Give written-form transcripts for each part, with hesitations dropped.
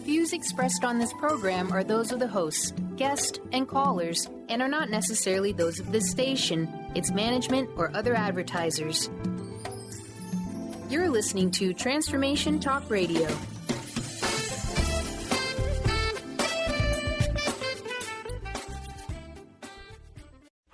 Views expressed on this program are those of the hosts, guests, and callers, and are not necessarily those of this station, its management, or other advertisers. You're listening to Transformation Talk Radio.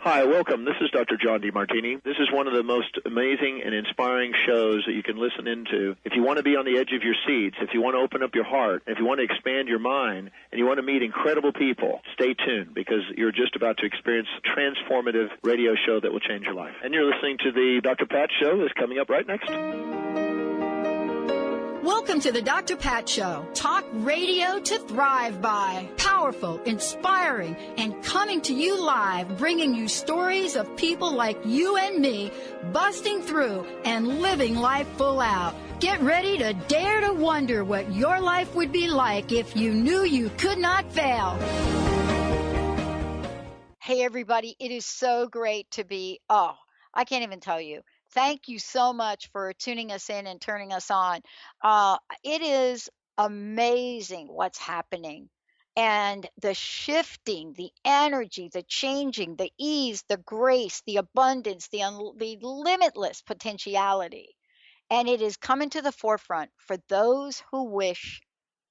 Hi, welcome. This is Dr. John DeMartini. This is one of the most amazing and inspiring shows that you can listen into. If you want to be on the edge of your seats, if you want to open up your heart, if you want to expand your mind, and you want to meet incredible people, stay tuned because you're just about to experience a transformative radio show that will change your life. And you're listening to the Dr. Pat Show that's coming up right next. Welcome to the Dr. Pat Show. Talk radio to thrive by. Powerful, inspiring, and coming to you live, bringing you stories of people like you and me, busting through and living life full out. Get ready to dare to wonder what your life would be like if you knew you could not fail. Hey, everybody. It is so great to be, I can't even tell you. Thank you so much for tuning us in and turning us on. It is amazing what's happening. And the shifting, the energy, the changing, the ease, the grace, the abundance, the limitless potentiality. And it is coming to the forefront for those who wish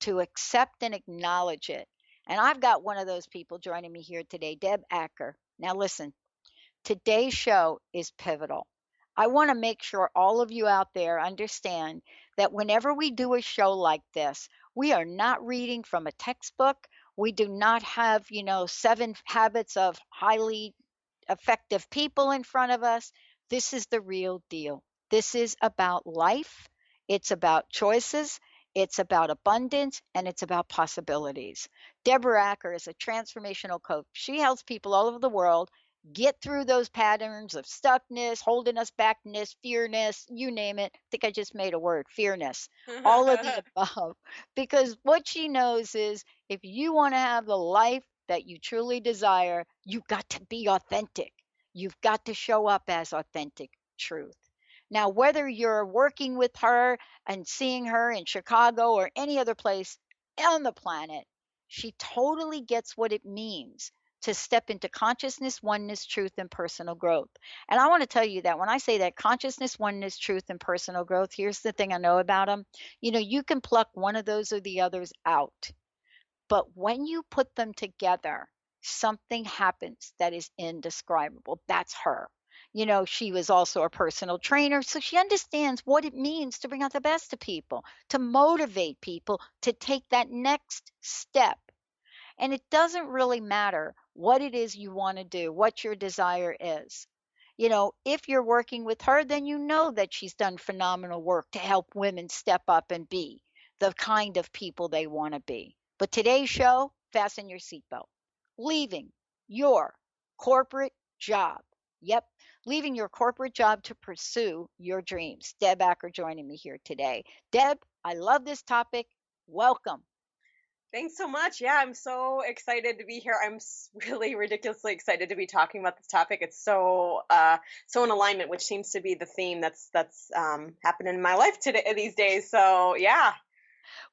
to accept and acknowledge it. And I've got one of those people joining me here today, Deb Acker. Now listen, today's show is pivotal. I want to make sure all of you out there understand that whenever we do a show like this, we are not reading from a textbook. We do not have, 7 habits of highly effective people in front of us. This is the real deal. This is about life. It's about choices. It's about abundance, and it's about possibilities. Deborah Acker is a transformational coach. She helps people all over the world get through those patterns of stuckness, holding us backness, fearness, you name it. I think I just made a word, fearness, all of the above. Because what she knows is if you want to have the life that you truly desire, you've got to be authentic. You've got to show up as authentic truth. Now, whether you're working with her and seeing her in Chicago or any other place on the planet, she totally gets what it means to step into consciousness, oneness, truth, and personal growth. And I want to tell you that when I say that consciousness, oneness, truth, and personal growth, here's the thing I know about them. You can pluck one of those or the others out. But when you put them together, something happens that is indescribable. That's her. She was also a personal trainer, so she understands what it means to bring out the best of people, to motivate people to take that next step. And it doesn't really matter what it is you want to do, what your desire is. If you're working with her, then you know that she's done phenomenal work to help women step up and be the kind of people they want to be. But today's show, fasten your seatbelt. Leaving your corporate job. Yep, leaving your corporate job to pursue your dreams. Deb Acker joining me here today. Deb, I love this topic. Welcome. Thanks so much. Yeah, I'm so excited to be here. I'm really ridiculously excited to be talking about this topic. It's so in alignment, which seems to be the theme that's happening in my life today these days. So yeah.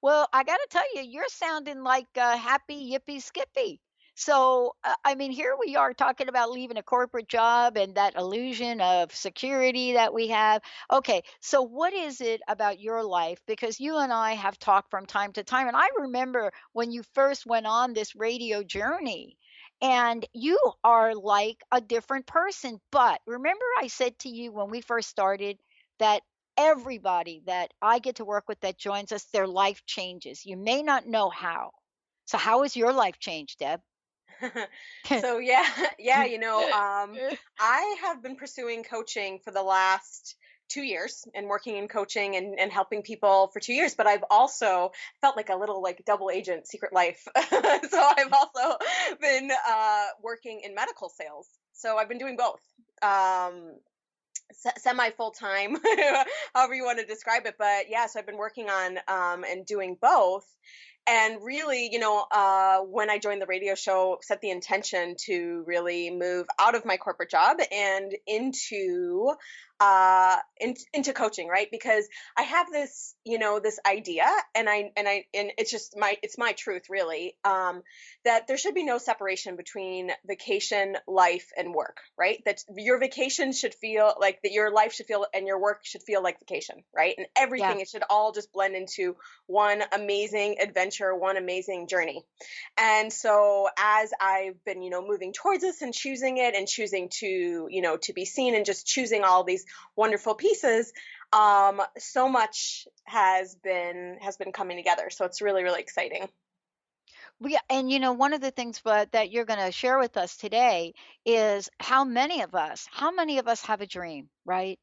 Well, I got to tell you, you're sounding like happy, yippee, skippy. So, here we are talking about leaving a corporate job and that illusion of security that we have. Okay, so what is it about your life? Because you and I have talked from time to time, and I remember when you first went on this radio journey, and you are like a different person. But remember I said to you when we first started that everybody that I get to work with that joins us, their life changes. You may not know how. So how has your life changed, Deb? So I have been pursuing coaching for the last 2 years and working in coaching and helping people for 2 years, but I've also felt like a little double agent, secret life. So I've also been working in medical sales. So I've been doing both. Semi full-time, however you want to describe it. But yeah, so I've been working on and doing both. And really, when I joined the radio show, set the intention to really move out of my corporate job and into into coaching, right? Because I have this, this idea, and it's just it's my truth, really, that there should be no separation between vacation, life, and work, right? That your vacation should feel like that your life should feel, and your work should feel like vacation, right? And Yeah. everything, it should all just blend into one amazing adventure, one amazing journey. And so as I've been, moving towards this and choosing it and choosing to, to be seen and just choosing all these wonderful pieces, so much has been coming together. So it's really, really exciting. And one of the things that you're going to share with us today is how many of us have a dream, right?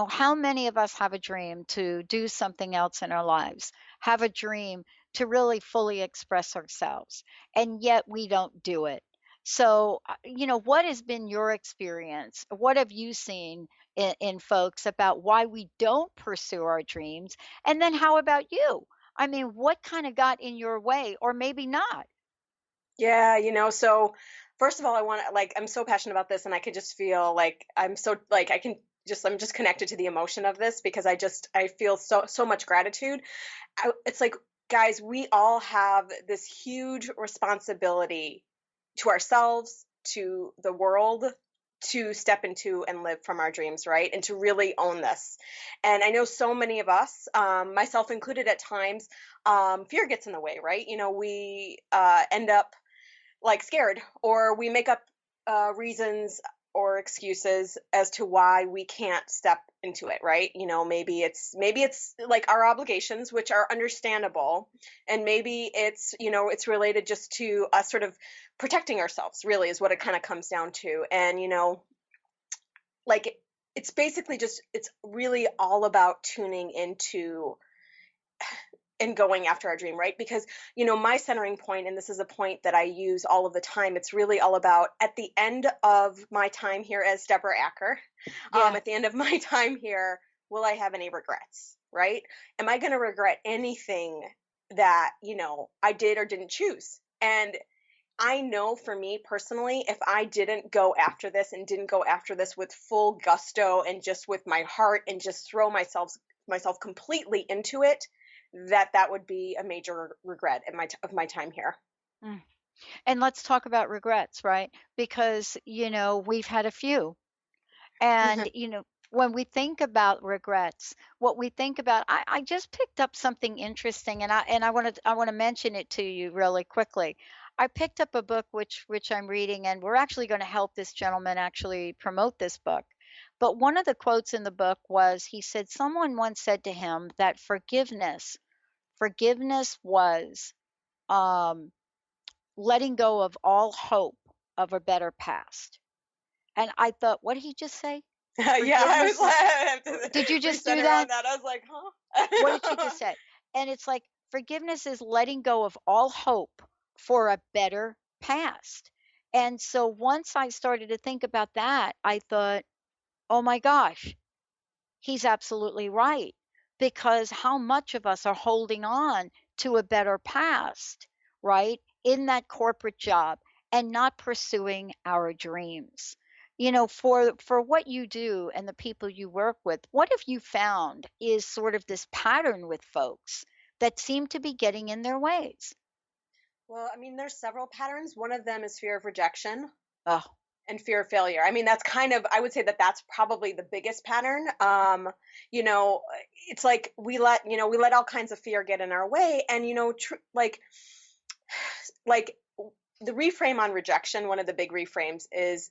How many of us have a dream to do something else in our lives, have a dream to really fully express ourselves, and yet we don't do it. So, what has been your experience? What have you seen in folks about why we don't pursue our dreams? And then how about you? I mean, what kind of got in your way, or maybe not? Yeah, so first of all, I want to, like, I'm so passionate about this, and I could just feel like I'm just connected to the emotion of this, because I feel so much gratitude. It's like, guys, we all have this huge responsibility to ourselves, to the world, to step into and live from our dreams, right? And to really own this. And I know so many of us, myself included at times, fear gets in the way, right? We end up like scared, or we make up reasons or excuses as to why we can't step into it, right? Maybe it's like our obligations, which are understandable, and maybe it's related just to us sort of protecting ourselves, really, is what it kind of comes down to. And like, it's basically just, it's really all about tuning into and going after our dream, right? Because, my centering point, and this is a point that I use all of the time, it's really all about, at the end of my time here as Deborah Acker, Yeah. at the end of my time here, will I have any regrets, right? Am I going to regret anything that, I did or didn't choose? And I know, for me personally, if I didn't go after this and didn't go after this with full gusto and just with my heart and just throw myself completely into it, that would be a major regret of my time here. Mm. And let's talk about regrets, right? Because, we've had a few. And, when we think about regrets, what we think about, I just picked up something interesting, and I want to mention it to you really quickly. I picked up a book which I'm reading, and we're actually going to help this gentleman actually promote this book. But one of the quotes in the book was, he said someone once said to him that forgiveness was um, letting go of all hope of a better past. And I thought, what did he just say? Yeah, I was like, I have to Did you just do recenter that? on that. I was like, huh? What did you just say? And it's like, forgiveness is letting go of all hope for a better past. And so once I started to think about that, I thought, oh my gosh, he's absolutely right. Because how much of us are holding on to a better past, right? In that corporate job, and not pursuing our dreams. For what you do and the people you work with, what have you found is sort of this pattern with folks that seem to be getting in their ways? Well, I mean, there's several patterns. One of them is fear of rejection Oh, and fear of failure. I mean, that's kind of, I would say that's probably the biggest pattern. You know, it's like we let all kinds of fear get in our way, and like the reframe on rejection. One of the big reframes is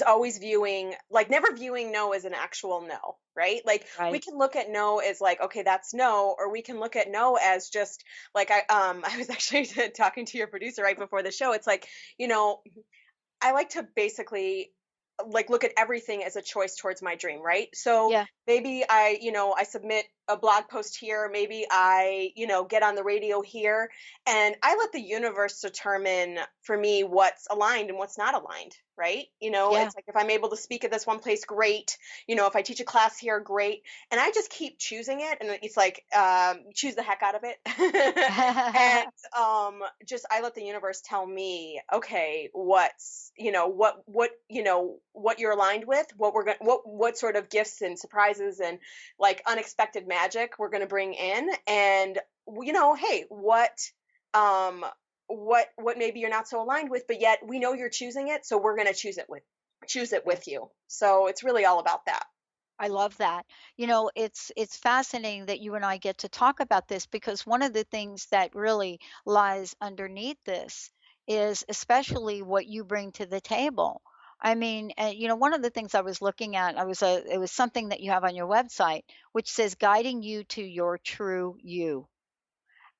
always viewing, like, never viewing no as an actual no, right? Like, we right. can look at no as like, okay, that's no, or we can look at no as just like, I was actually talking to your producer right before the show. It's like, I like to basically like look at everything as a choice towards my dream, right? So Yeah. maybe I submit a blog post here, maybe I, get on the radio here, and I let the universe determine for me what's aligned and what's not aligned, right? It's like if I'm able to speak at this one place, great. If I teach a class here, great. And I just keep choosing it, and it's like choose the heck out of it. And just I let the universe tell me, okay, what's what you're aligned with, what sort of gifts and surprises and like unexpected magic we're going to bring in, and hey, what maybe you're not so aligned with, but yet we know you're choosing it, so we're going to choose it with you. So it's really all about that. I love that. It's fascinating that you and I get to talk about this, because one of the things that really lies underneath this is especially what you bring to the table. I mean, one of the things I was looking at, it was something that you have on your website, which says guiding you to your true you.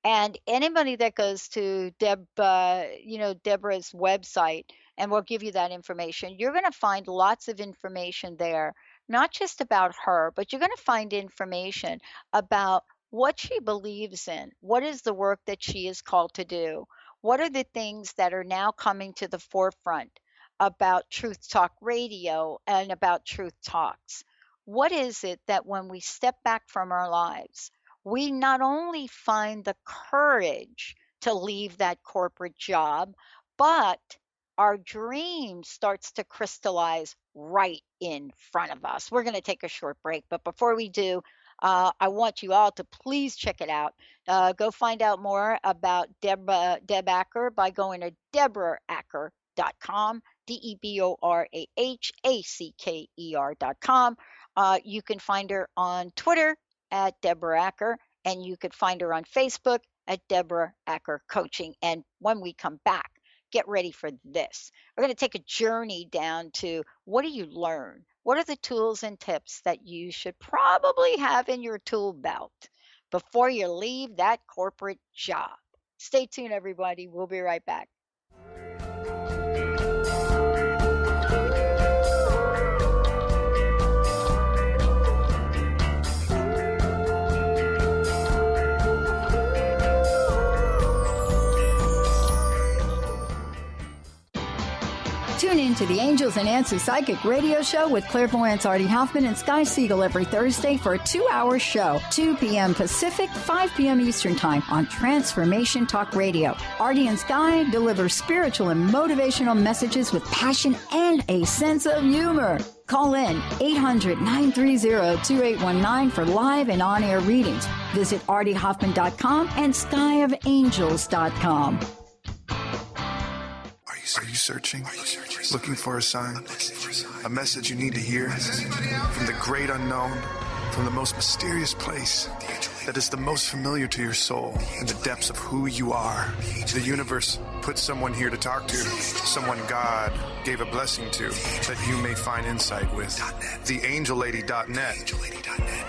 And anybody that goes to Deborah's website, and we'll give you that information, you're going to find lots of information there, not just about her, but you're going to find information about what she believes in, what is the work that she is called to do, what are the things that are now coming to the forefront about Truth Talk Radio and about Truth Talks. What is it that when we step back from our lives, we not only find the courage to leave that corporate job, but our dream starts to crystallize right in front of us. We're going to take a short break, but before we do, I want you all to please check it out. Go find out more about Deb Acker by going to DeborahAcker.com, DeborahAcker.com. You can find her on Twitter at Deborah Acker, and you could find her on Facebook at Deborah Acker Coaching. And when we come back, get ready for this. We're going to take a journey down to what do you learn? What are the tools and tips that you should probably have in your tool belt before you leave that corporate job? Stay tuned, everybody. We'll be right back. Tune in to the Angels and Answers Psychic Radio Show with clairvoyants Artie Hoffman and Sky Siegel every Thursday for a 2-hour show, 2 p.m. Pacific, 5 p.m. Eastern Time on Transformation Talk Radio. Artie and Sky deliver spiritual and motivational messages with passion and a sense of humor. Call in 800-930-2819 for live and on-air readings. Visit ArtieHoffman.com and SkyofAngels.com. Are you searching? Looking for a sign? A message you need to hear? From the great unknown? From the most mysterious place that is the most familiar to your soul in the depths of who you are? The universe put someone here to talk to, someone God gave a blessing to, that you may find insight with. TheAngelLady.net.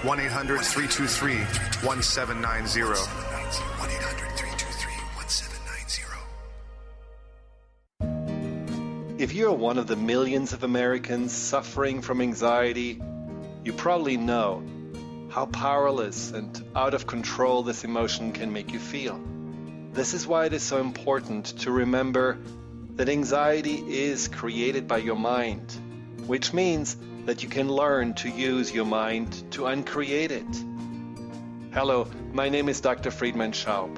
1-800-323-1790. If you're one of the millions of Americans suffering from anxiety, you probably know how powerless and out of control this emotion can make you feel. This is why it is so important to remember that anxiety is created by your mind, which means that you can learn to use your mind to uncreate it. Hello, my name is Dr. Friedemann Schaub.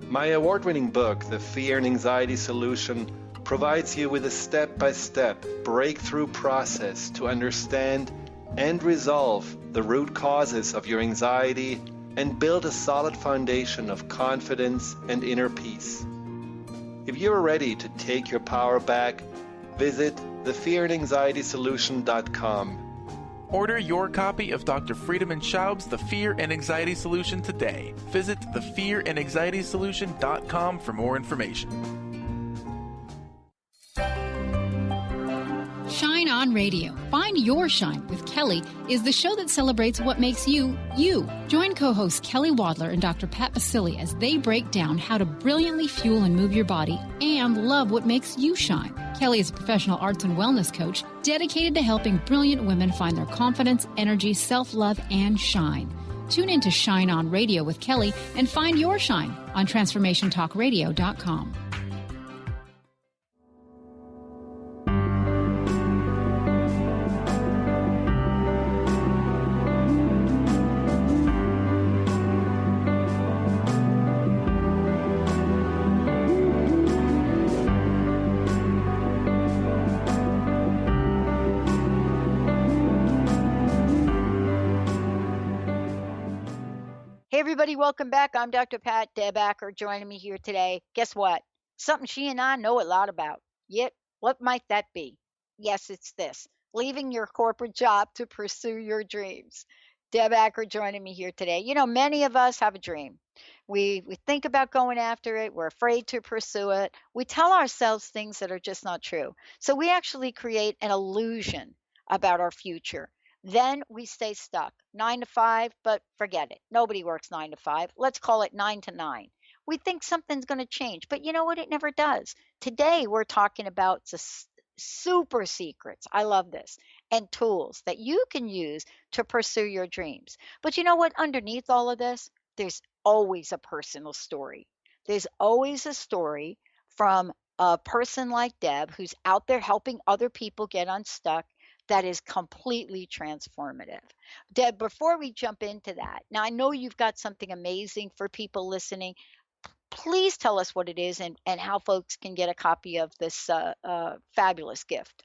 My award-winning book, The Fear and Anxiety Solution, provides you with a step-by-step breakthrough process to understand and resolve the root causes of your anxiety and build a solid foundation of confidence and inner peace. If you're ready to take your power back, visit thefearandanxietysolution.com. Order your copy of Dr. Friedemann Schaub's The Fear and Anxiety Solution today. Visit thefearandanxietysolution.com for more information. Shine On Radio. Find Your Shine with Kelly is the show that celebrates what makes you, you. Join co-hosts Kelly Wadler and Dr. Pat Basili as they break down how to brilliantly fuel and move your body and love what makes you shine. Kelly is a professional arts and wellness coach dedicated to helping brilliant women find their confidence, energy, self-love, and shine. Tune in to Shine On Radio with Kelly and find your shine on TransformationTalkRadio.com. Hey, everybody, welcome back. I'm Dr. Pat. Deb Acker joining me here today. Guess what? Something she and I know a lot about. Yet, what might that be? Yes, it's this: leaving your corporate job to pursue your dreams. Deb Acker joining me here today. You know, many of us have a dream. We think about going after it. We're afraid to pursue it. We tell ourselves things that are just not true. So we actually create an illusion about our future. Then we stay stuck 9 to 5, but forget it. Nobody works 9 to 5. Let's call it 9 to 9. We think something's going to change, but you know what? It never does. Today, we're talking about super secrets. I love this. And tools that you can use to pursue your dreams. But you know what? Underneath all of this, there's always a personal story. There's always a story from a person like Deb who's out there helping other people get unstuck that is completely transformative. Deb, before we jump into that, now I know you've got something amazing for people listening. Please tell us what it is and how folks can get a copy of this fabulous gift.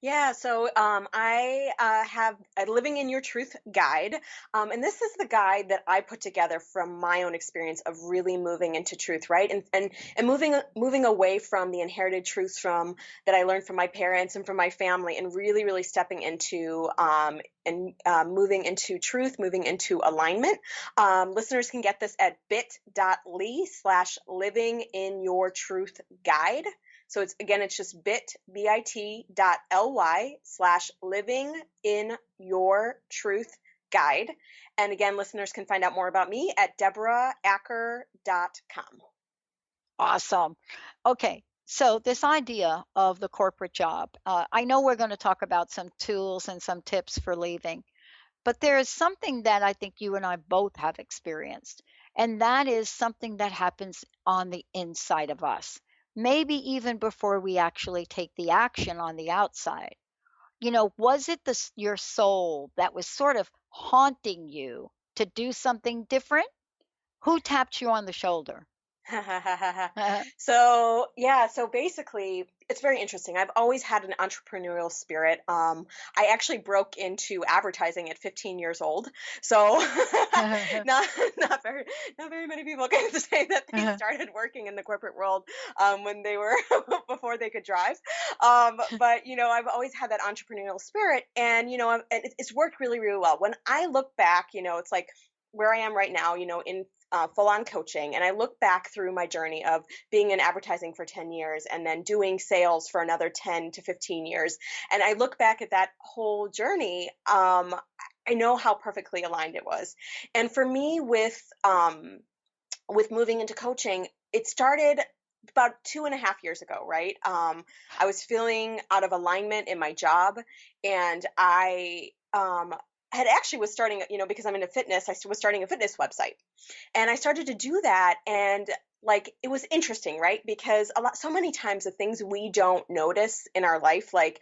Yeah, so I have a Living in Your Truth guide, and this is the guide that I put together from my own experience of really moving into truth, right? And moving away from the inherited truths from that I learned from my parents and from my family, and really stepping into moving into truth, moving into alignment. Listeners can get this at bit.ly/living-in-your-truth-guide. So it's just bit.ly/living-in-your-truth-guide. And again, listeners can find out more about me at deboraacker.com. Awesome. Okay. So this idea of the corporate job, I know we're going to talk about some tools and some tips for leaving, but there is something that I think you and I both have experienced, and that is something that happens on the inside of us. Maybe even before we actually take the action on the outside. You know, was it your soul that was sort of haunting you to do something different? Who tapped you on the shoulder? So basically, it's very interesting. I've always had an entrepreneurial spirit. I actually broke into advertising at 15 years old. So not very many people can say that they started working in the corporate world when they were before they could drive. But you know, I've always had that entrepreneurial spirit, and you know, it's worked really well. When I look back, you know, it's like where I am right now, you know, in full-on coaching, and I look back through my journey of being in advertising for 10 years and then doing sales for another 10 to 15 years, and I look back at that whole journey, I know how perfectly aligned it was. And for me, with moving into coaching, it started about 2.5 years ago, right? I was feeling out of alignment in my job, and I had actually was starting, you know, because I'm into fitness, I was starting a fitness website, and I started to do that. And like, it was interesting, right? Because so many times the things we don't notice in our life, like,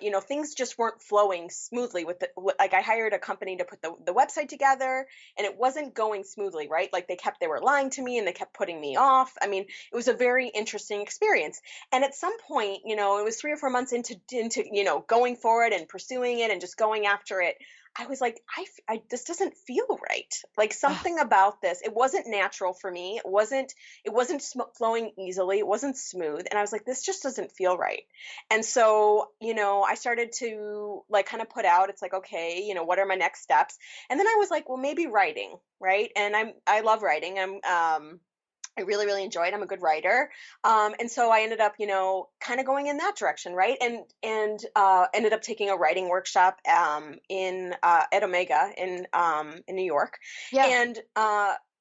you know, things just weren't flowing smoothly like I hired a company to put the website together, and it wasn't going smoothly, right? Like they were lying to me and they kept putting me off. I mean, it was a very interesting experience. And at some point, you know, it was 3 or 4 months into, you know, going for it and pursuing it and just going after it. I was like, this doesn't feel right. Like something about this, it wasn't natural for me. It wasn't flowing easily. It wasn't smooth. And I was like, this just doesn't feel right. And so, you know, I started to like kind of put out, it's like, okay, you know, what are my next steps? And then I was like, well, maybe writing, right? And I love writing. I really enjoy it. I'm a good writer. And so I ended up, you know, kind of going in that direction, right? And ended up taking a writing workshop at Omega in New York. Yeah. And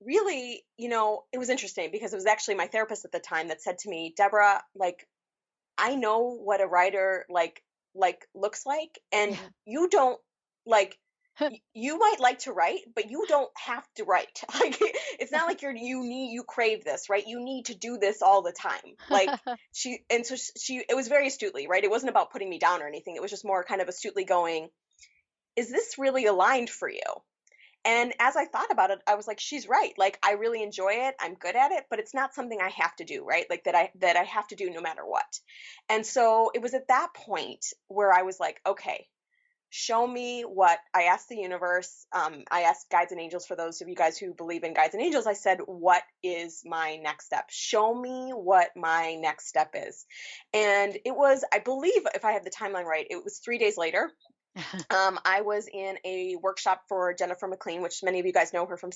really, you know, it was interesting because it was actually my therapist at the time that said to me, Deborah, like, I know what a writer like looks like, and you don't like you might like to write, but you don't have to write. Like, it's not like you crave this, right? You need to do this all the time. Like it was very astutely, right? It wasn't about putting me down or anything. It was just more kind of astutely going, is this really aligned for you? And as I thought about it, I was like, she's right. Like, I really enjoy it. I'm good at it, but it's not something I have to do, right? Like that I have to do no matter what. And so it was at that point where I was like, okay, show me what I asked the universe. I asked guides and angels, for those of you guys who believe in guides and angels. I said, what is my next step? Show me what my next step is. And it was, I believe, if I have the timeline right, it was 3 days later. I was in a workshop for Jennifer McLean, which many of you guys know her from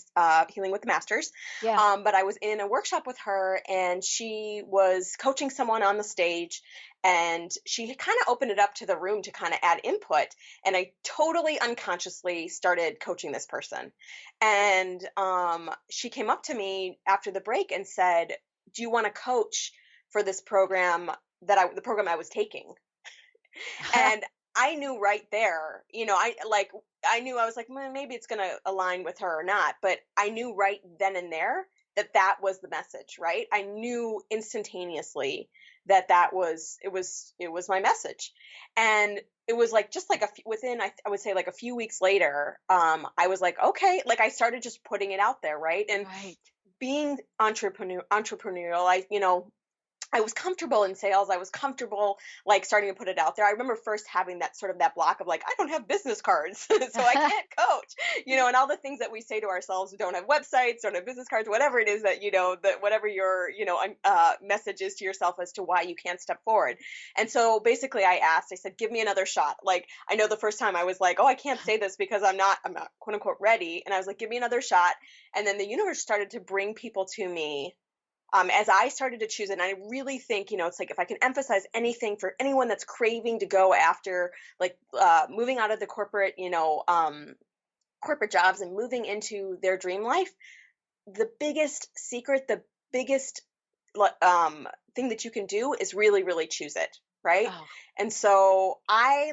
Healing with the Masters. Yeah. But I was in a workshop with her, and she was coaching someone on the stage, and she kind of opened it up to the room to kind of add input. And I totally unconsciously started coaching this person. And she came up to me after the break and said, do you want to coach for this program the program I was taking? And I knew right there, I knew, I was like, maybe it's going to align with her or not, but I knew right then and there that was the message, right? I knew instantaneously that it was my message. And it was like, just like within, I would say like a few weeks later, I was like, okay, like I started just putting it out there. Right. And being entrepreneurial, I was comfortable in sales. I was comfortable like starting to put it out there. I remember first having that sort of that block of like, I don't have business cards, so I can't coach, and all the things that we say to ourselves, we don't have websites, don't have business cards, whatever it is that, that whatever your, message is to yourself as to why you can't step forward. And so basically I said, give me another shot. Like, I know the first time I was like, oh, I can't say this because I'm not quote unquote ready. And I was like, give me another shot. And then the universe started to bring people to me as I started to choose it. And I really think, it's like, if I can emphasize anything for anyone that's craving to go after, like, moving out of the corporate, corporate jobs and moving into their dream life, the biggest secret, the biggest thing that you can do is really, really choose it. Right. Oh. And so I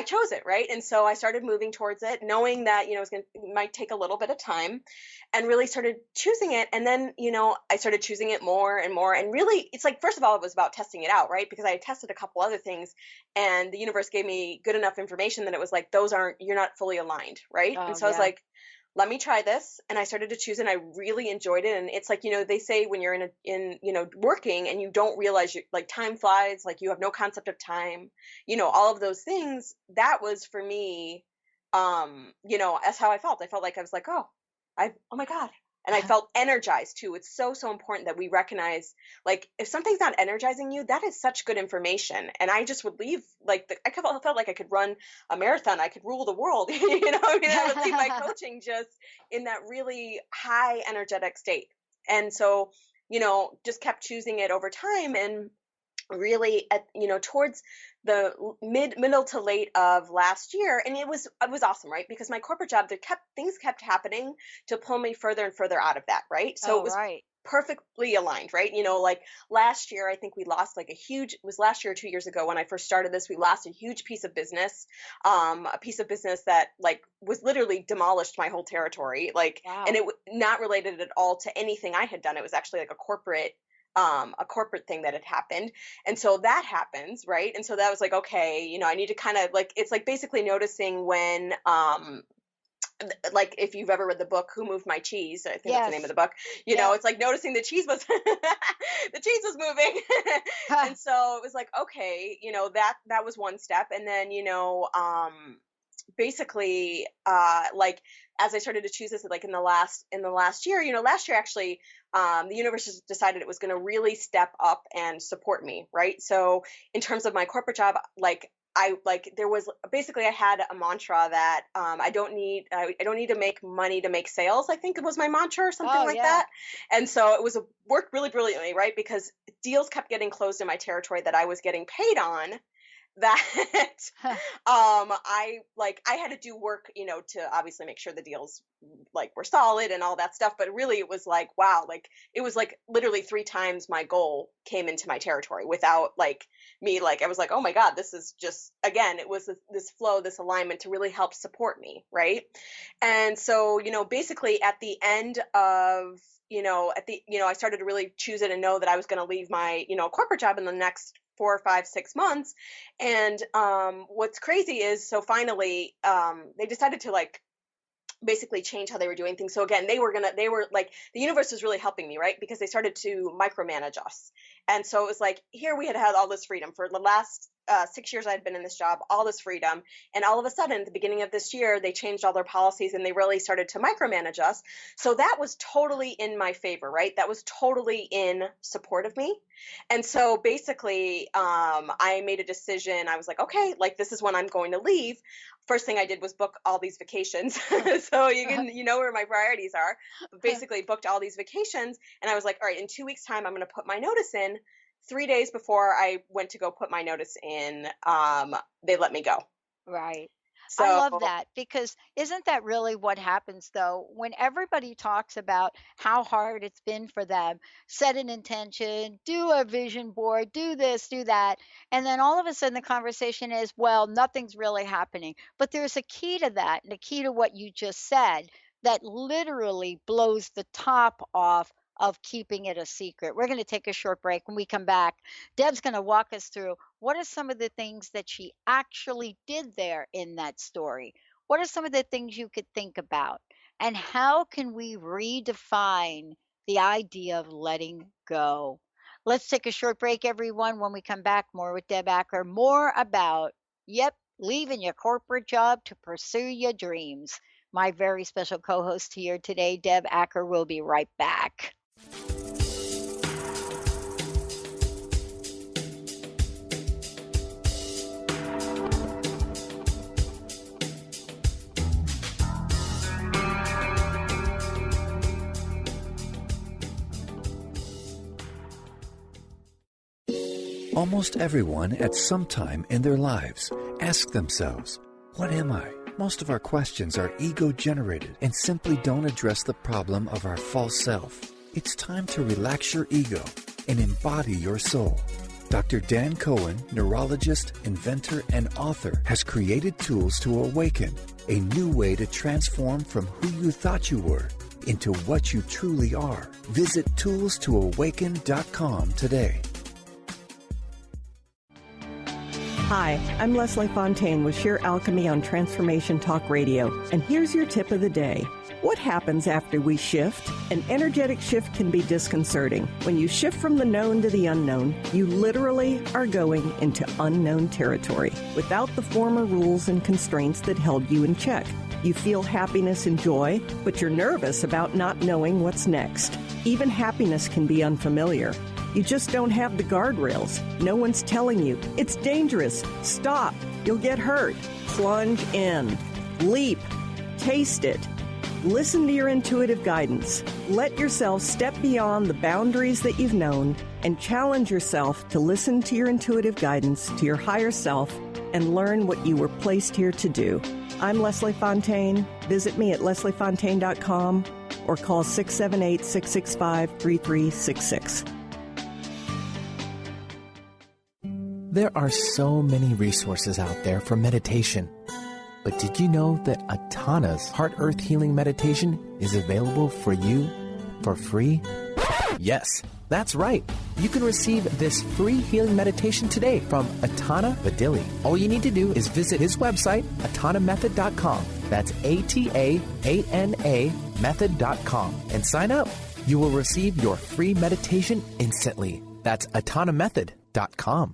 chose it. Right. And so I started moving towards it, knowing that, it might take a little bit of time, and really started choosing it. And then, I started choosing it more and more. And really, it's like, first of all, it was about testing it out. Right. Because I had tested a couple other things, and the universe gave me good enough information that it was like, you're not fully aligned. Right. Oh, and so I was like, let me try this. And I started to choose it, and I really enjoyed it. And it's like, they say when you're in working and you don't realize like time flies, like you have no concept of time, all of those things. That was for me, that's how I felt. I felt like I was like, oh my God. And I felt energized too. It's so, so important that we recognize, like, if something's not energizing you, that is such good information. And I just would leave, like, I felt like I could run a marathon. I could rule the world. I would leave my coaching just in that really high energetic state. And so, just kept choosing it over time. And really at, towards the middle to late of last year. And it was awesome, right? Because my corporate job, things kept happening to pull me further and further out of that. Right. So it was perfectly aligned, right? Like last year, I think we lost it was last year or 2 years ago when I first started this, we lost a huge piece of business, a piece of business that like was literally demolished my whole territory. Like, wow. And it not related at all to anything I had done. It was actually like a corporate thing that had happened. And so that happens, right? And so that was like, okay, I need to kind of like, it's like basically noticing when, like if you've ever read the book, Who Moved My Cheese? I think that's the name of the book. It's like noticing the cheese was, the cheese was moving. And so it was like, okay, that was one step. And then, basically, like as I started to choose this, like in the last year, last year actually, the universe just decided it was going to really step up and support me, right? So in terms of my corporate job, I had a mantra that I don't need to make money to make sales. I think it was my mantra or something that. And so it worked really brilliantly, right? Because deals kept getting closed in my territory that I was getting paid on that I had to do work, to obviously make sure the deals were solid and all that stuff. But really it was wow, it was literally 3 times my goal came into my territory without me. I was oh my God, this is just, again, it was this flow, this alignment to really help support me. Right. And so, basically at the end of, I started to really choose it and know that I was going to leave my, corporate job in the next 4, 5, 6 months. And what's crazy is, so finally they decided to basically change how they were doing things. So again, they were the universe was really helping me, right? Because they started to micromanage us. And so it was here we had all this freedom for the last 6 years I had been in this job, all this freedom. And all of a sudden, at the beginning of this year, they changed all their policies and they really started to micromanage us. So that was totally in my favor, right? That was totally in support of me. And so basically, I made a decision. I was okay, this is when I'm going to leave. First thing I did was book all these vacations. So you know where my priorities are. But basically booked all these vacations. And I was all right, in 2 weeks time, I'm going to put my notice in. 3 days before I went to go put my notice in, they let me go. Right. So, I love that, because isn't that really what happens though? When everybody talks about how hard it's been for them, set an intention, do a vision board, do this, do that. And then all of a sudden the conversation is, well, nothing's really happening. But there's a key to that, and a key to what you just said that literally blows the top off of keeping it a secret. We're going to take a short break. When we come back, Deb's going to walk us through what are some of the things that she actually did there in that story. What are some of the things you could think about? And how can we redefine the idea of letting go? Let's take a short break, everyone. When we come back, more with Deb Acker, more about, leaving your corporate job to pursue your dreams. My very special co-host here today, Deb Acker, will be right back. Almost everyone at some time in their lives ask themselves, what am I? Most of our questions are ego-generated and simply don't address the problem of our false self. It's time to relax your ego and embody your soul. Dr. Dan Cohen, neurologist, inventor, and author, has created tools to awaken, a new way to transform from who you thought you were into what you truly are. Visit toolstoawaken.com today. Hi, I'm Leslie Fontaine with Sheer Alchemy on Transformation Talk Radio, and here's your tip of the day. What happens after we shift? An energetic shift can be disconcerting. When you shift from the known to the unknown, you literally are going into unknown territory without the former rules and constraints that held you in check. You feel happiness and joy, but you're nervous about not knowing what's next. Even happiness can be unfamiliar. You just don't have the guardrails. No one's telling you, it's dangerous, stop, you'll get hurt. Plunge in, leap, taste it. Listen to your intuitive guidance. Let yourself step beyond the boundaries that you've known and challenge yourself to listen to your intuitive guidance, to your higher self, and learn what you were placed here to do. I'm Leslie Fontaine. Visit me at lesliefontaine.com or call 678-665-3366. There are so many resources out there for meditation. But did you know that Atana's Heart Earth Healing Meditation is available for you for free? Yes, that's right. You can receive this free healing meditation today from Atana Vadili. All you need to do is visit his website, atanamethod.com. That's ATAANA method.com, and sign up. You will receive your free meditation instantly. That's atanamethod.com.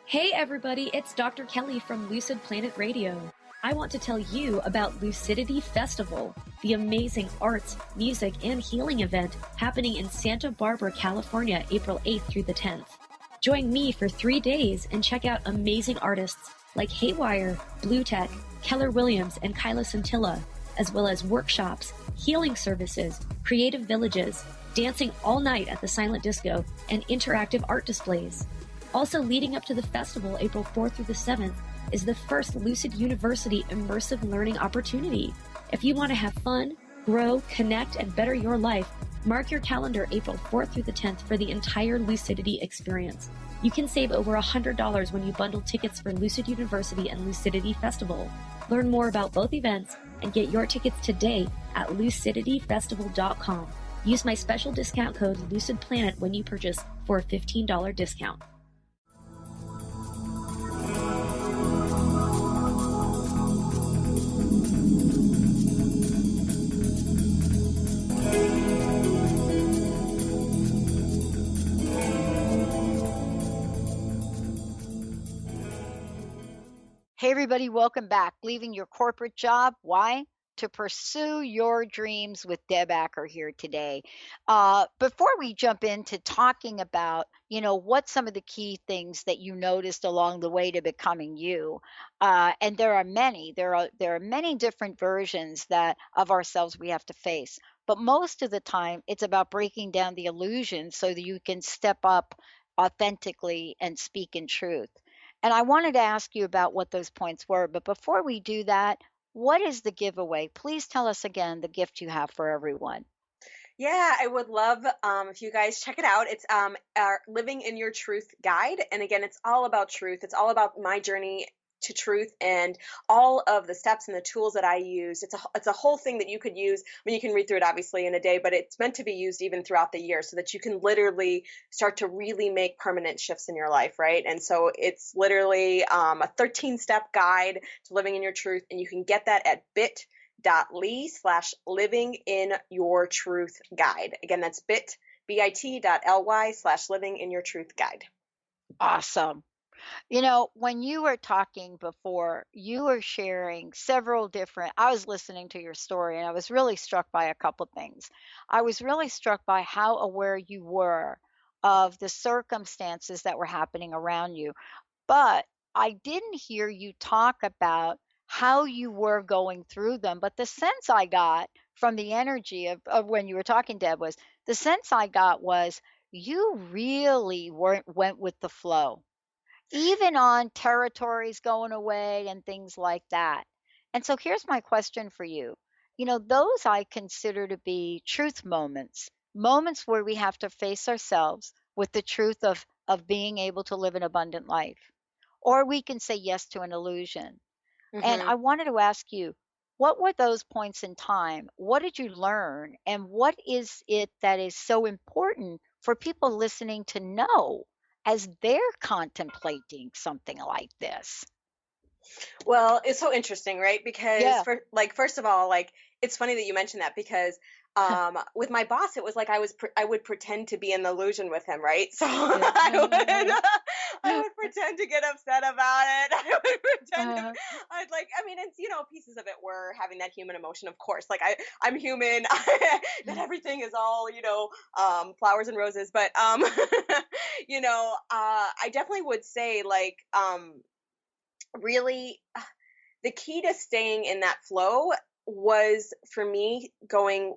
Hey everybody, it's Dr. Kelly from Lucid Planet Radio. I want to tell you about Lucidity Festival, the amazing arts, music, and healing event happening in Santa Barbara, California, April 8th through the 10th. Join me for 3 days and check out amazing artists like Haywire, Blue Tech, Keller Williams, and Kyla Scintilla, as well as workshops, healing services, creative villages, dancing all night at the Silent Disco, and interactive art displays. Also, leading up to the festival, April 4th through the 7th, is the first Lucid University immersive learning opportunity. If you want to have fun, grow, connect, and better your life, mark your calendar April 4th through the 10th for the entire Lucidity experience. You can save over $100 when you bundle tickets for Lucid University and Lucidity Festival. Learn more about both events and get your tickets today at lucidityfestival.com. Use my special discount code LucidPlanet when you purchase for a $15 discount. Hey, everybody, welcome back. Leaving your corporate job. Why? To pursue your dreams with Deb Acker here today. Before we jump into talking about, what some of the key things that you noticed along the way to becoming you, and there are many, there are many different versions of ourselves we have to face. But most of the time, it's about breaking down the illusion so that you can step up authentically and speak in truth. And I wanted to ask you about what those points were. But before we do that, what is the giveaway? Please tell us again the gift you have for everyone. Yeah, I would love if you guys check it out. It's our Living in Your Truth guide. And again, it's all about truth. It's all about my journey to truth and all of the steps and the tools that I use. It's a whole thing that you could use. I mean, you can read through it obviously in a day, but it's meant to be used even throughout the year so that you can literally start to really make permanent shifts in your life, right? And so it's literally a 13-step guide to living in your truth, and you can get that at bit.ly/living in your truth guide. Again, that's bit.ly/living in your truth guide. Awesome. When you were talking before, you were sharing I was listening to your story and I was really struck by a couple things. I was really struck by how aware you were of the circumstances that were happening around you. But I didn't hear you talk about how you were going through them. But the sense I got from the energy of when you were talking, Deb, was you really went with the flow, even on territories going away and things like that. And so here's my question for you. Those I consider to be truth moments where we have to face ourselves with the truth of being able to live an abundant life. Or we can say yes to an illusion. Mm-hmm. And I wanted to ask you, what were those points in time? What did you learn? And what is it that is so important for people listening to know as they're contemplating something like this? Well, it's so interesting, right? Because first of all, it's funny that you mentioned that because with my boss, it was like I would pretend to be in the illusion with him, right? So I would pretend to get upset about it. I would pretend and pieces of it were having that human emotion, of course. I'm human, that everything is all, flowers and roses. But, I definitely would say really the key to staying in that flow was for me going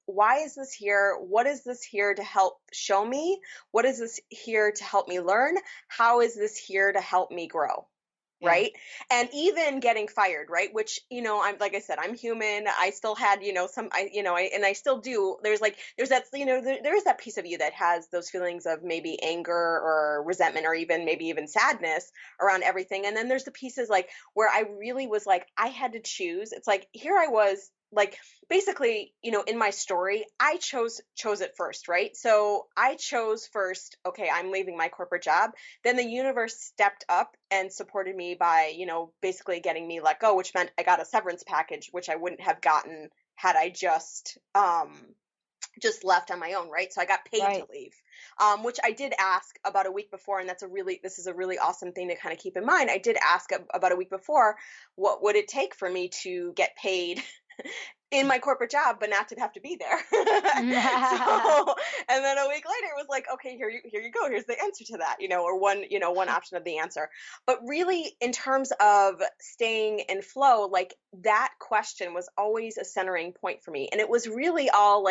why is this here? What is this here to help show me? What is this here to help me learn? How is this here to help me grow? Yeah. Right. And even getting fired, right. Which, I'm, like I said, I'm human. I still had, and I still do. There's that, there is that piece of you that has those feelings of maybe anger or resentment or maybe even sadness around everything. And then there's the pieces where I really was I had to choose. It's here I was basically, in my story, I chose it first, right? So I chose first, okay, I'm leaving my corporate job. Then the universe stepped up and supported me by, basically getting me let go, which meant I got a severance package, which I wouldn't have gotten had I just left on my own, right? So I got paid to leave, which I did ask about a week before. And this is a really awesome thing to kind of keep in mind. I did ask about a week before, what would it take for me to get paid in my corporate job, but not to have to be there. And then a week later, it was okay, here you go. Here's the answer to that, or one option of the answer. But really, in terms of staying in flow, that question was always a centering point for me. And it was really all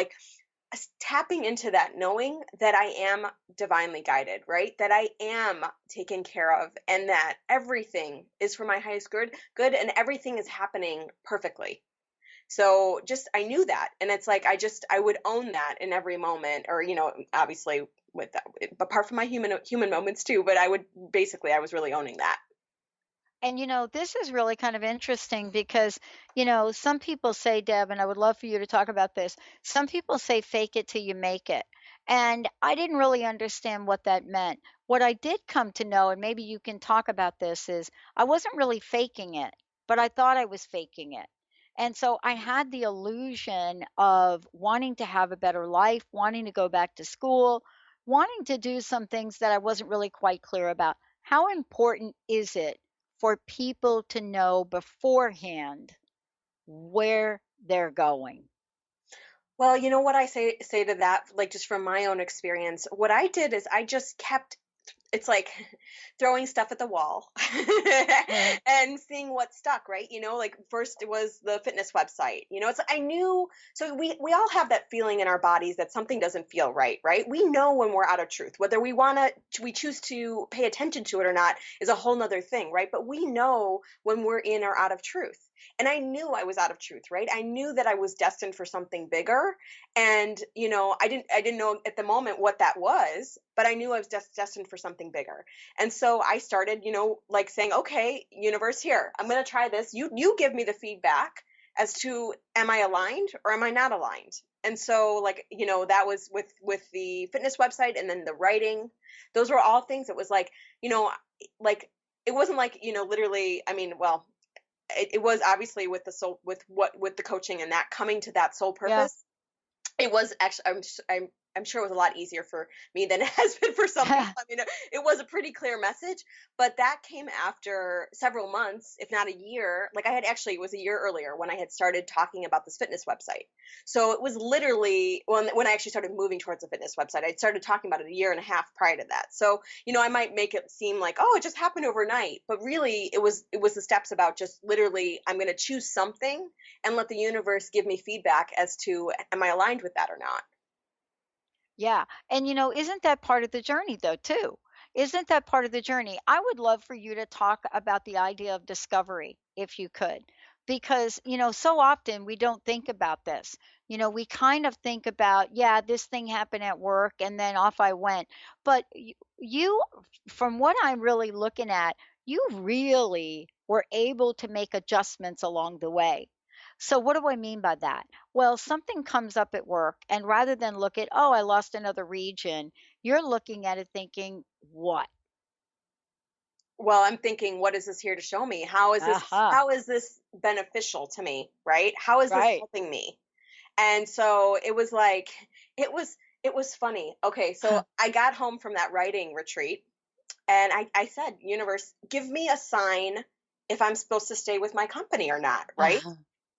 tapping into that, knowing that I am divinely guided, right? That I am taken care of, and that everything is for my highest good, and everything is happening perfectly. So just, I knew that. And it's like, I would own that in every moment, or, obviously with that, apart from my human moments too, but I was really owning that. And this is really kind of interesting because, some people say, Deb, and I would love for you to talk about this. Some people say fake it till you make it. And I didn't really understand what that meant. What I did come to know, and maybe you can talk about this, is I wasn't really faking it, but I thought I was faking it. And so I had the illusion of wanting to have a better life, wanting to go back to school, wanting to do some things that I wasn't really quite clear about. How important is it for people to know beforehand where they're going? Well, you know what I say to that, like just from my own experience, what I did is I just kept, it's like throwing stuff at the wall and seeing what stuck, right? Like first it was the fitness website. It's, I knew, so we all have that feeling in our bodies that something doesn't feel right, right? We know when we're out of truth. Whether we choose to pay attention to it or not is a whole nother thing, right? But we know when we're in or out of truth. And I knew I was out of truth, right? I knew that I was destined for something bigger. And, I didn't know at the moment what that was, but I knew I was destined for something bigger. And so I started, like saying, okay, universe, here, I'm going to try this. You give me the feedback as to, am I aligned or am I not aligned? And so like, that was with the fitness website, and then the writing, those were all things that was like, like, it wasn't like, literally, I mean, well, it was obviously with the soul, with the coaching and that coming to that soul purpose. Yeah. It was actually, I'm sure it was a lot easier for me than it has been for some people. I mean, it was a pretty clear message, but that came after several months, if not a year. Like it was a year earlier when I had started talking about this fitness website. So it was literally when I actually started moving towards a fitness website. I started talking about it a year and a half prior to that. So, I might make it seem like, oh, it just happened overnight, but really it was the steps about just literally, I'm going to choose something and let the universe give me feedback as to, am I aligned with that or not? Yeah. And, isn't that part of the journey, though, too? Isn't that part of the journey? I would love for you to talk about the idea of discovery, if you could, because, so often we don't think about this. We kind of think about, yeah, this thing happened at work and then off I went. But you, from what I'm really looking at, you really were able to make adjustments along the way. So what do I mean by that? Well, something comes up at work, and rather than look at, oh, I lost another region, you're looking at it thinking, what? Well, I'm thinking, what is this here to show me? How is this beneficial to me, right? How is this helping me? And so it was like, it was funny. Okay, so I got home from that writing retreat, and I said, universe, give me a sign if I'm supposed to stay with my company or not, right?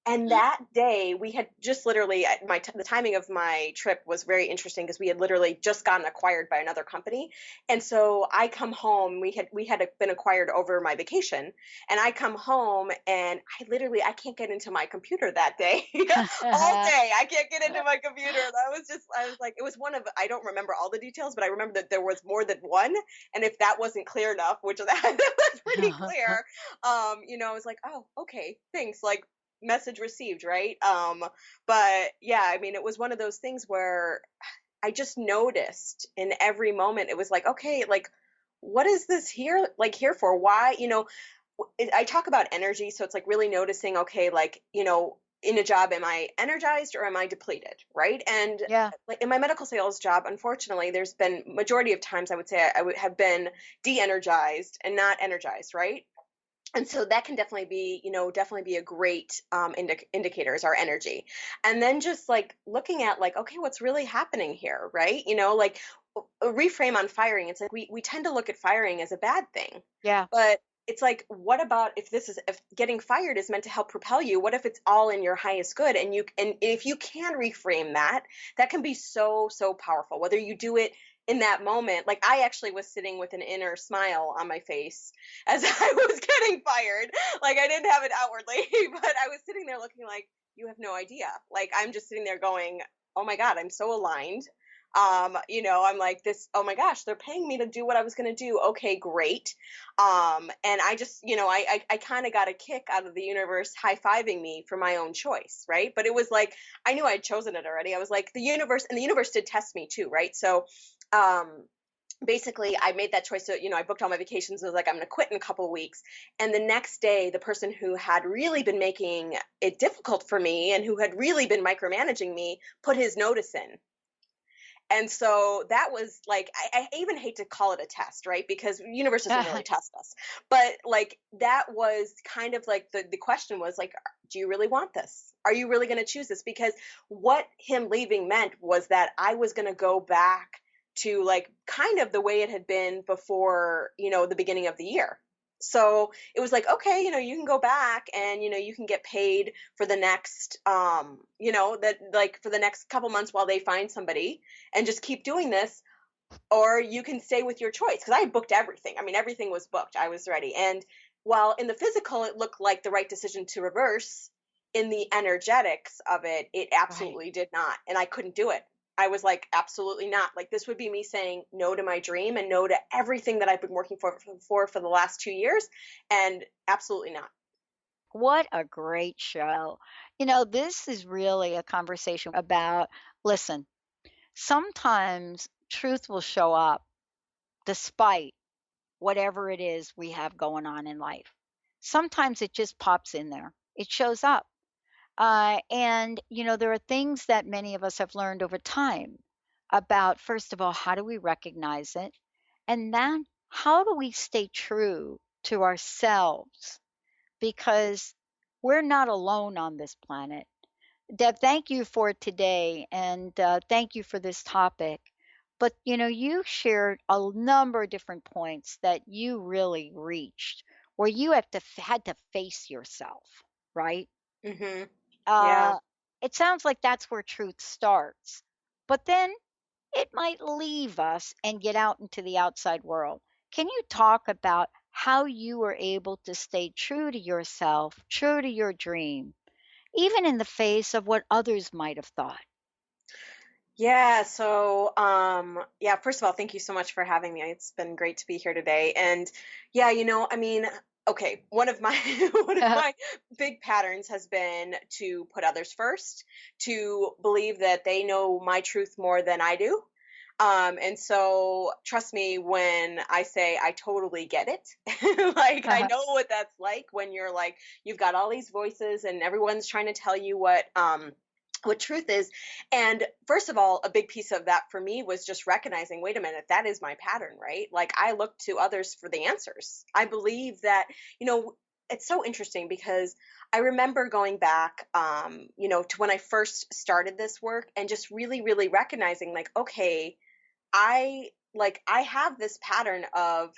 And that day we had just literally, the timing of my trip was very interesting because we had literally just gotten acquired by another company. And so I come home, we had been acquired over my vacation, and I come home and I can't get into my computer that day. All day I can't get into my computer. I was like, it was one of, I don't remember all the details, but I remember that there was more than one. And if that wasn't clear enough, which that was pretty clear, I was like, oh, okay, thanks. Like, message received, right? But yeah, I mean, it was one of those things where I just noticed in every moment, it was like, okay, like, what is this here for? Why? I talk about energy, so it's like really noticing, okay, like, in a job, am I energized or am I depleted, right? And like in my medical sales job, unfortunately, there's been majority of times I would say I would have been de-energized and not energized, right? And so that can definitely be a great indicator, is our energy. And then just like looking at like, okay, what's really happening here, right? Like a reframe on firing. It's like we tend to look at firing as a bad thing. Yeah. But it's like, what about if getting fired is meant to help propel you? What if it's all in your highest good? And if you can reframe that can be so, so powerful, whether you do it in that moment. Like I actually was sitting with an inner smile on my face as I was getting fired. Like I didn't have it outwardly, but I was sitting there looking like, you have no idea. Like I'm just sitting there going, oh my God, I'm so aligned. I'm like this, oh my gosh, they're paying me to do what I was going to do. Okay, great. And I just, I kind of got a kick out of the universe high-fiving me for my own choice. Right. But it was like, I knew I'd chosen it already. I was like the universe did test me too. Right. So, basically I made that choice. So, I booked all my vacations. I was like, I'm going to quit in a couple of weeks. And the next day, the person who had really been making it difficult for me and who had really been micromanaging me put his notice in. And so that was like, I even hate to call it a test, right? Because the universe doesn't really test us. But like, that was kind of like the question was like, do you really want this? Are you really going to choose this? Because what him leaving meant was that I was going to go back to like kind of the way it had been before, the beginning of the year. So it was like, okay, you can go back and, you can get paid for the next, that like for the next couple months while they find somebody and just keep doing this, or you can stay with your choice. Cause I had booked everything. I mean, everything was booked. I was ready. And while in the physical, it looked like the right decision to reverse, in the energetics of it, it absolutely did not. And I couldn't do it. I was like, absolutely not. Like, this would be me saying no to my dream and no to everything that I've been working for the last 2 years, and absolutely not. What a great show. This is really a conversation about, listen, sometimes truth will show up despite whatever it is we have going on in life. Sometimes it just pops in there. It shows up. And there are things that many of us have learned over time about, first of all, how do we recognize it? And then how do we stay true to ourselves? Because we're not alone on this planet. Deb, thank you for today, and thank you for this topic. But, you shared a number of different points that you really reached where you had to face yourself, right? Mm-hmm. Yeah. It sounds like that's where truth starts, but then it might leave us and get out into the outside world. Can you talk about how you were able to stay true to yourself, true to your dream, even in the face of what others might have thought? Yeah. So, first of all, thank you so much for having me. It's been great to be here today. And yeah, okay, one of my big patterns has been to put others first, to believe that they know my truth more than I do. And so trust me when I say I totally get it. Like, I know what that's like when you're like, you've got all these voices and everyone's trying to tell you what truth is. And first of all, a big piece of that for me was just recognizing, wait a minute, that is my pattern, right? Like, I look to others for the answers. I believe that, it's so interesting because I remember going back, to when I first started this work and just really, really recognizing like, okay, I have this pattern of,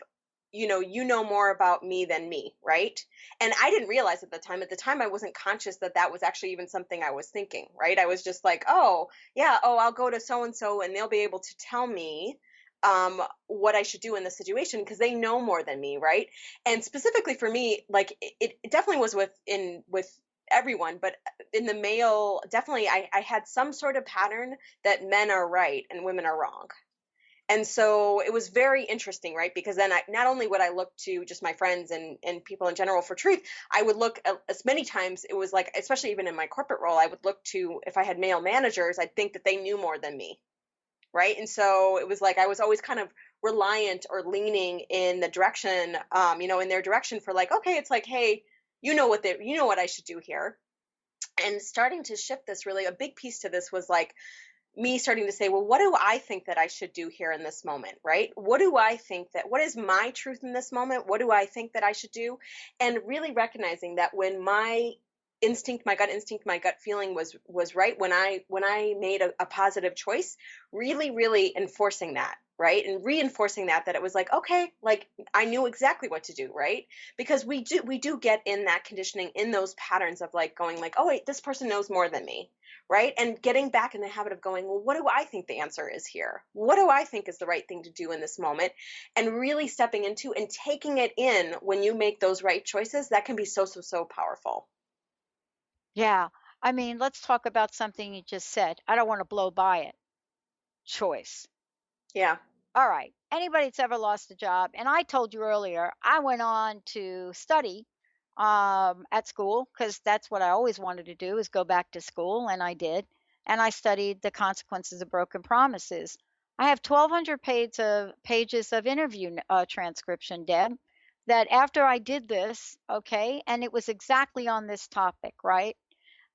you know more about me than me, right? And I didn't realize at the time. At the time, I wasn't conscious that that was actually even something I was thinking, right? I was just like, oh, yeah, I'll go to so-and-so and they'll be able to tell me what I should do in this situation because they know more than me, right? And specifically for me, like it definitely was with everyone, but in the male, definitely I had some sort of pattern that men are right and women are wrong. And so it was very interesting, right? Because then not only would I look to just my friends and people in general for truth, I would look as many times, it was like, especially even in my corporate role, I would look to, if I had male managers, I'd think that they knew more than me, right? And so it was like, I was always kind of reliant or leaning in the direction, in their direction for like, okay, it's like, hey, you know what I should do here. And starting to shift this, really a big piece to this was like, me starting to say, well, what do I think that I should do here in this moment, right? What is my truth in this moment? What do I think that I should do? And really recognizing that when my gut instinct, my gut feeling was right, when I made a positive choice, really, really enforcing that, right? And reinforcing that it was like, okay, like I knew exactly what to do, right? Because we do get in that conditioning, in those patterns of like going like, oh wait, this person knows more than me. Right? And getting back in the habit of going, well, what do I think the answer is here? What do I think is the right thing to do in this moment? And really stepping into and taking it in when you make those right choices, that can be so, so, so powerful. Yeah. I mean, let's talk about something you just said. I don't want to blow by it. Choice. Yeah. All right. Anybody that's ever lost a job, and I told you earlier, I went on to study at school because that's what I always wanted to do is go back to school, and I did. And I studied the consequences of broken promises. I have 1,200 pages of interview transcription, Deb, that after I did this, okay, and it was exactly on this topic, right?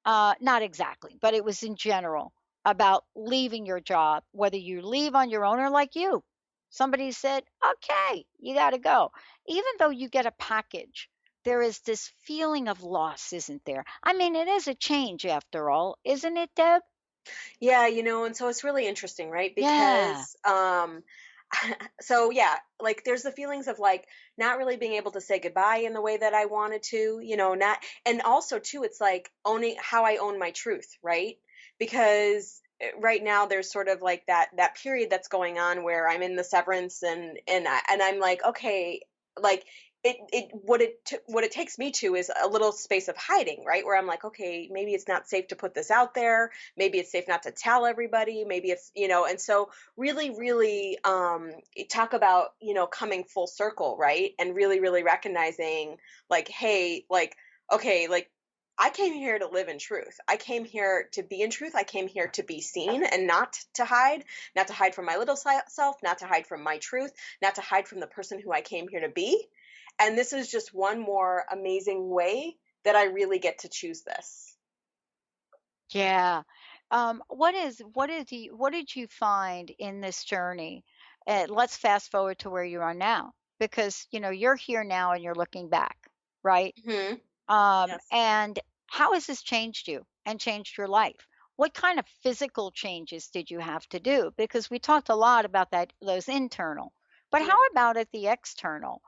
Not exactly, but it was in general about leaving your job, whether you leave on your own or like you. Somebody said, okay, you got to go. Even though you get a package, there is this feeling of loss, isn't there? I mean, it is a change after all, isn't it, Deb? Yeah, and so it's really interesting, right? Yeah. Because so yeah, like there's the feelings of like not really being able to say goodbye in the way that I wanted to, not, and also too, it's like owning how I own my truth, right? Because right now there's sort of like that period that's going on where I'm in the severance and I'm like, okay, like what it takes me to is a little space of hiding, right? Where I'm like, okay, maybe it's not safe to put this out there. Maybe it's safe not to tell everybody. Maybe it's, and so really, really talk about, coming full circle, right? And really, really recognizing like, hey, like, okay, like I came here to live in truth. I came here to be in truth. I came here to be seen and not to hide from my little self, not to hide from my truth, not to hide from the person who I came here to be. And this is just one more amazing way that I really get to choose this. Yeah. What did you find in this journey? Let's fast forward to where you are now, because you're here now and you're looking back, right? Mm-hmm. Yes. And how has this changed you and changed your life? What kind of physical changes did you have to do? Because we talked a lot about those internal, but how about at the external?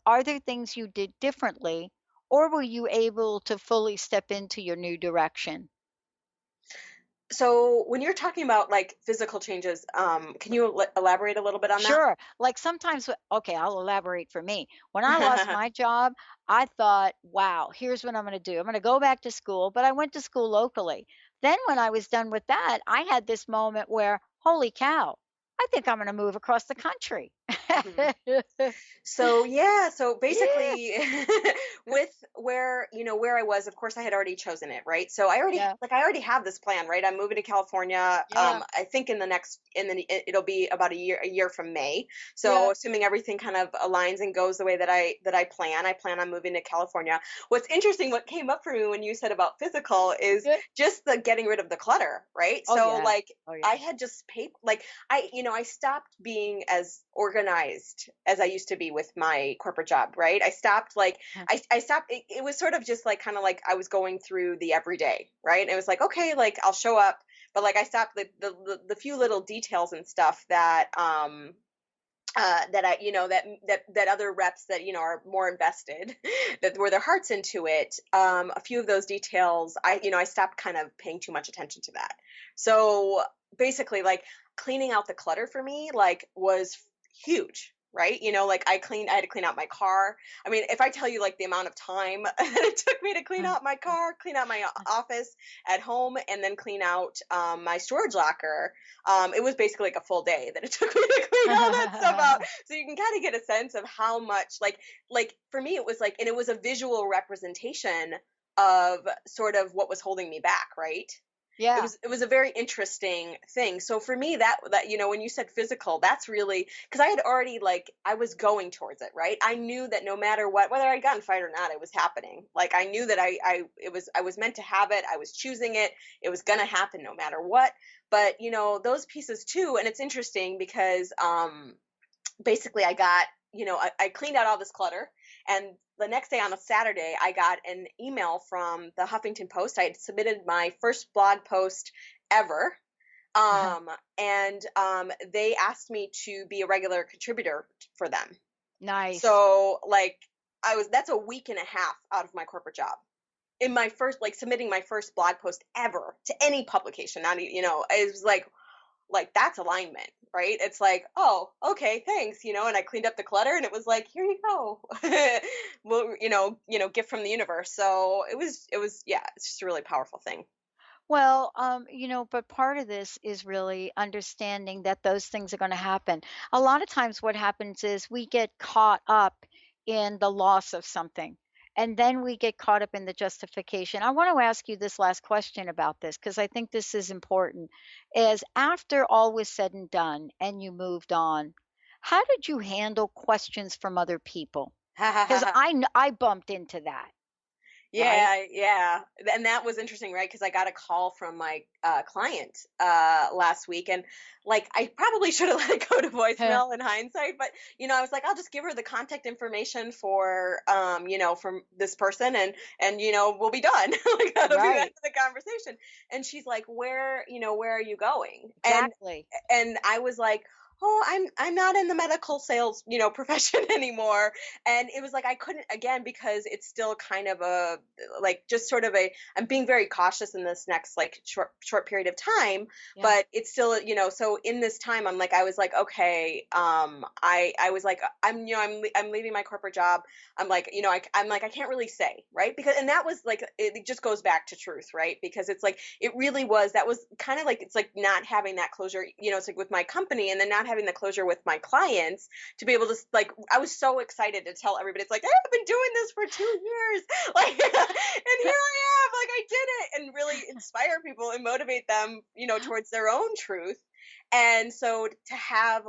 Are there things you did differently, or were you able to fully step into your new direction? So when you're talking about like physical changes, can you elaborate a little bit on that? Sure. Like sometimes, okay, I'll elaborate for me. When I lost my job, I thought, wow, here's what I'm going to do. I'm going to go back to school, but I went to school locally. Then when I was done with that, I had this moment where, holy cow, I think I'm going to move across the country. So yeah, so basically Yeah. with where I was, of course I had already chosen it, right? So I already Yeah. I already have this plan, right? I'm moving to California. Yeah. I think it'll be about a year from May. So Yeah. assuming everything kind of aligns and goes the way that I plan on moving to California. What's interesting, what came up for me when you said about physical is Yeah. just the getting rid of the clutter, right? Oh, So yeah. like Oh, yeah. I had just like I stopped being as organized as I used to be with my corporate job, right? I stopped like I stopped it was sort of just like kind of like I was going through the everyday, right? And it was like, okay, like I'll show up, but like I stopped the few little details and stuff that that I, that other reps that, are more invested, that were their hearts into it. A few of those details, I stopped kind of paying too much attention to that. So basically like cleaning out the clutter for me, like was huge. Right. Like I had to clean out my car. I mean, if I tell you like the amount of time that it took me to clean out my car, clean out my office at home, and then clean out my storage locker, it was basically like a full day that it took me to clean all that stuff out. So you can kind of get a sense of how much like for me, it was like, and it was a visual representation of sort of what was holding me back. Right. Yeah. It was a very interesting thing. So for me, that when you said physical, that's really because I had already like I was going towards it, right? I knew that no matter what, whether I got in fight or not, it was happening. Like I knew that I was meant to have it. I was choosing it. It was gonna happen no matter what. But those pieces too, and it's interesting because basically I got I cleaned out all this clutter, and the next day on a Saturday, I got an email from the Huffington Post. I had submitted my first blog post ever. And they asked me to be a regular contributor for them. Nice. So like that's a week and a half out of my corporate job. In my first, like submitting my first blog post ever to any publication, not, it was like, like that's alignment, right? It's like, oh, okay, thanks, and I cleaned up the clutter and it was like, here you go. Well, gift from the universe. So yeah, it's just a really powerful thing. Well, but part of this is really understanding that those things are going to happen. A lot of times, what happens is we get caught up in the loss of something, and then we get caught up in the justification. I want to ask you this last question about this because I think this is important. Is after all was said and done and you moved on, how did you handle questions from other people? Because I bumped into that. Right? Yeah. And that was interesting, right? Because I got a call from my client last week, and like I probably should have let it go to voicemail in hindsight, but I was like, I'll just give her the contact information for from this person, and we'll be done. Like that'll be the end of the conversation. And she's like, where are you going? Exactly. And I was like, oh, I'm not in the medical sales, profession anymore. And it was like, I couldn't, again, because it's still kind of I'm being very cautious in this next like short period of time, but it's still, so in this time, I was like, okay, I was like, I'm leaving my corporate job. I'm like, I can't really say, right? Because, and that was like, it just goes back to truth, right? Because it's like, it really was, that was kind of like, it's like not having that closure, it's like with my company, and then not having the closure with my clients to be able to, like, I was so excited to tell everybody, it's like, I've been doing this for 2 years, like, and here I am, like, I did it, and really inspire people and motivate them, towards their own truth. And so to have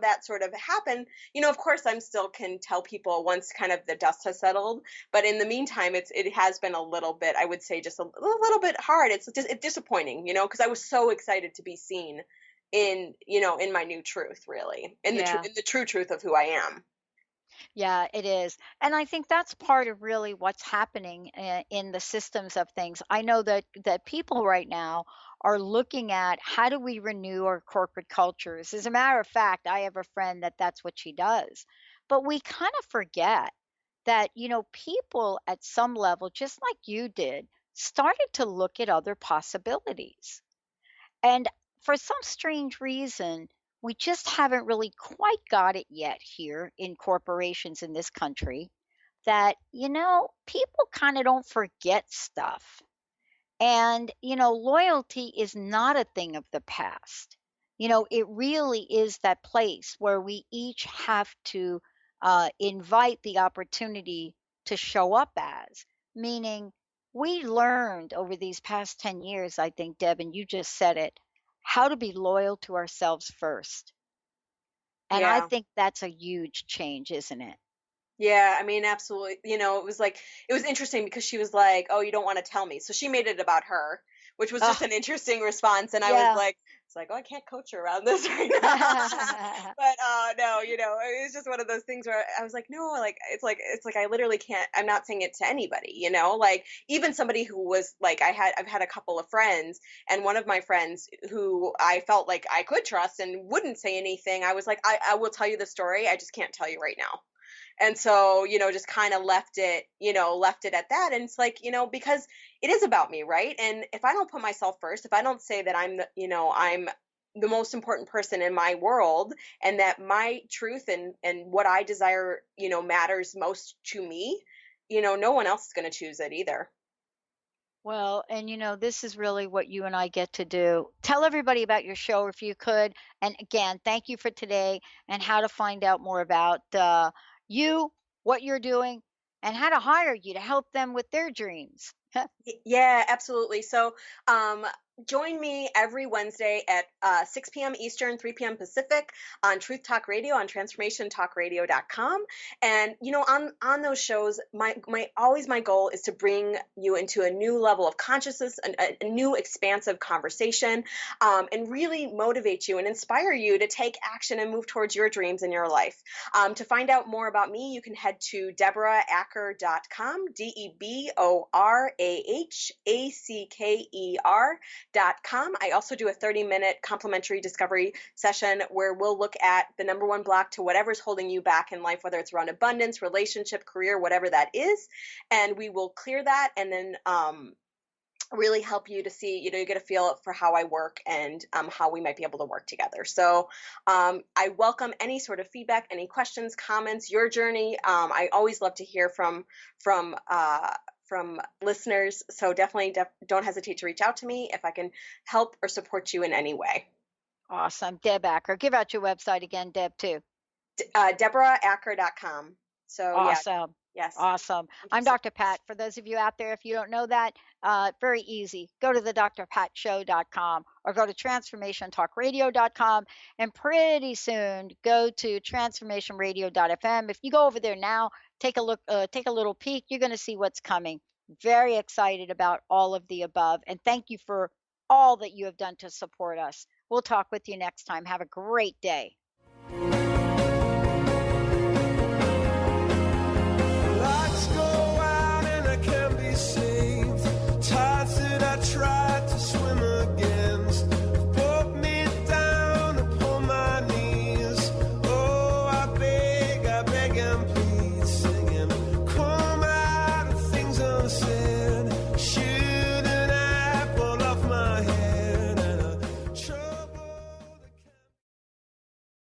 that sort of happen, of course, I'm still can tell people once kind of the dust has settled. But in the meantime, it has been a little bit, I would say, just a little bit hard. It's disappointing, because I was so excited to be seen in my new truth, really, in the true truth of who I am. Yeah, it is. And I think that's part of really what's happening in the systems of things. I know that people right now are looking at how do we renew our corporate cultures. As a matter of fact, I have a friend that's what she does. But we kind of forget that, people at some level, just like you did, started to look at other possibilities. And for some strange reason, we just haven't really quite got it yet here in corporations in this country that, people kind of don't forget stuff. And, loyalty is not a thing of the past. It really is that place where we each have to invite the opportunity to show up as, meaning we learned over these past 10 years, I think, Deb, and you just said it, how to be loyal to ourselves first. And I think that's a huge change, isn't it? Yeah, I mean, absolutely. It was interesting because she was like, oh, you don't want to tell me. So she made it about her, which was just an interesting response. And I was like, oh, I can't coach her around this right now. But no, it was just one of those things where I was like, no, like, it's like I literally can't, I'm not saying it to anybody, like even somebody who was like, I've had a couple of friends, and one of my friends who I felt like I could trust and wouldn't say anything. I was like, I will tell you the story. I just can't tell you right now. And so, just kind of left it at that. And it's like, because it is about me, right? And if I don't put myself first, if I don't say that I'm the most important person in my world, and that my truth and what I desire, matters most to me, no one else is going to choose it either. Well, and this is really what you and I get to do. Tell everybody about your show if you could. And again, thank you for today, and how to find out more about you, what you're doing, and how to hire you to help them with their dreams. Yeah, absolutely. So join me every Wednesday at 6 p.m. Eastern, 3 p.m. Pacific on Truth Talk Radio on TransformationTalkRadio.com. And, on those shows, my goal is to bring you into a new level of consciousness, a new expansive conversation, and really motivate you and inspire you to take action and move towards your dreams in your life. To find out more about me, you can head to DeborahAcker.com, DeborahAcker.com. I also do a 30-minute complimentary discovery session where we'll look at the number one block to whatever's holding you back in life, whether it's around abundance, relationship, career, whatever that is. And we will clear that, and then really help you to see, you get a feel for how I work and how we might be able to work together. So I welcome any sort of feedback, any questions, comments, your journey. I always love to hear from listeners. So definitely don't hesitate to reach out to me if I can help or support you in any way. Awesome. Deb Acker. Give out your website again, Deb, too. DeborahAcker.com. So awesome. Yeah. Yes. Awesome. I'm Dr. Pat. For those of you out there, if you don't know that, very easy. Go to the drpatshow.com or go to transformationtalkradio.com, and pretty soon go to transformationradio.fm. If you go over there now, take a look, take a little peek, you're going to see what's coming. Very excited about all of the above. And thank you for all that you have done to support us. We'll talk with you next time. Have a great day.